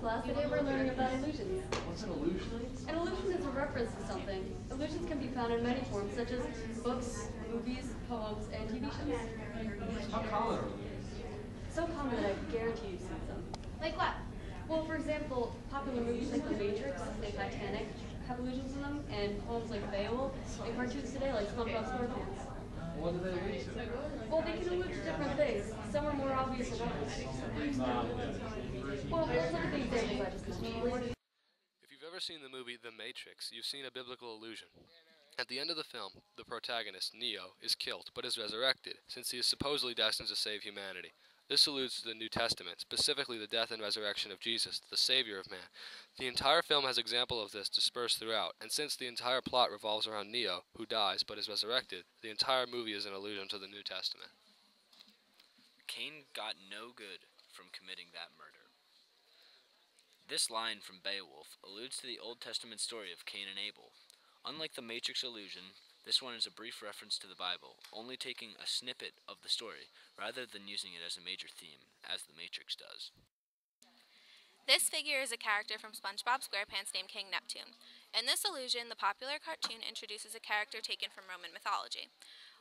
class. Today we're learning about illusions. What's an illusion? An illusion is a reference to something. Illusions can be found in many forms, such as books, movies, poems, and TV shows. How common are illusions? So common that I guarantee you've seen some. Like what? Well, for example, popular movies like The Matrix and Titanic have illusions in them, and poems like Beowulf, and cartoons today like SpongeBob SquarePants. What do they allude to? Well, they can allude to different things. Some are more obvious than others. Well, let's look at the examples I just mentioned. If you've ever seen the movie The Matrix, you've seen a biblical allusion. At the end of the film, the protagonist, Neo, is killed, but is resurrected, since he is supposedly destined to save humanity. This alludes to the New Testament, specifically the death and resurrection of Jesus, the Savior of man. The entire film has examples of this dispersed throughout, and since the entire plot revolves around Neo, who dies but is resurrected, the entire movie is an allusion to the New Testament. Cain got no good from committing that murder. This line from Beowulf alludes to the Old Testament story of Cain and Abel. Unlike the Matrix allusion, this one is a brief reference to the Bible, only taking a snippet of the story, rather than using it as a major theme, as the Matrix does. This figure is a character from SpongeBob SquarePants named King Neptune. In this allusion, the popular cartoon introduces a character taken from Roman mythology.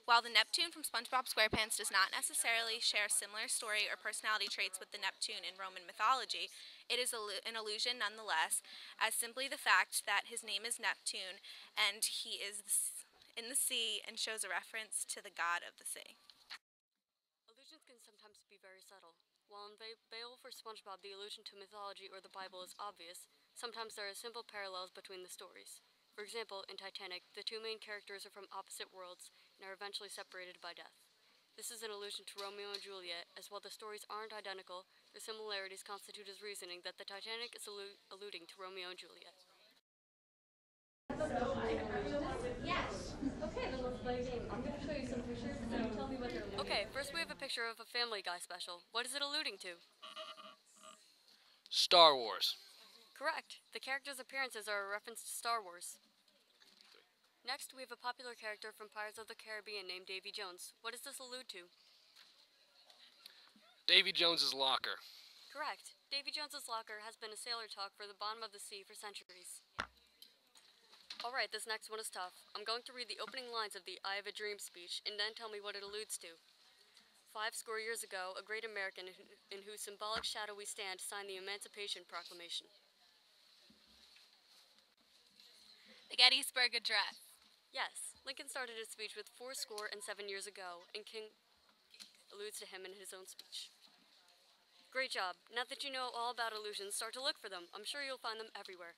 While the Neptune from SpongeBob SquarePants does not necessarily share similar story or personality traits with the Neptune in Roman mythology, it is an allusion nonetheless, as simply the fact that his name is Neptune and he is in the sea and shows a reference to the god of the sea. Allusions can sometimes be very subtle. While in Beowulf or SpongeBob the allusion to mythology or the Bible is obvious, sometimes there are simple parallels between the stories. For example, in Titanic, the two main characters are from opposite worlds and are eventually separated by death. This is an allusion to Romeo and Juliet, as while the stories aren't identical, their similarities constitute his reasoning that the Titanic is alluding to Romeo and Juliet. Yes. Okay, then let's play a game. I'm going to show you some pictures, and you tell me what they're alluding to. Okay, first we have a picture of a Family Guy special. What is it alluding to? Star Wars. Correct. The characters' appearances are a reference to Star Wars. Next, we have a popular character from Pirates of the Caribbean named Davy Jones. What does this allude to? Davy Jones's locker. Correct. Davy Jones's locker has been a sailor talk for the bottom of the sea for centuries. Alright, this next one is tough. I'm going to read the opening lines of the I Have a Dream speech, and then tell me what it alludes to. 50 years ago, a great American in whose symbolic shadow we stand signed the Emancipation Proclamation. The Gettysburg Address. Yes, Lincoln started his speech with 7 years ago, and King alludes to him in his own speech. Great job. Now that you know all about allusions, start to look for them. I'm sure you'll find them everywhere.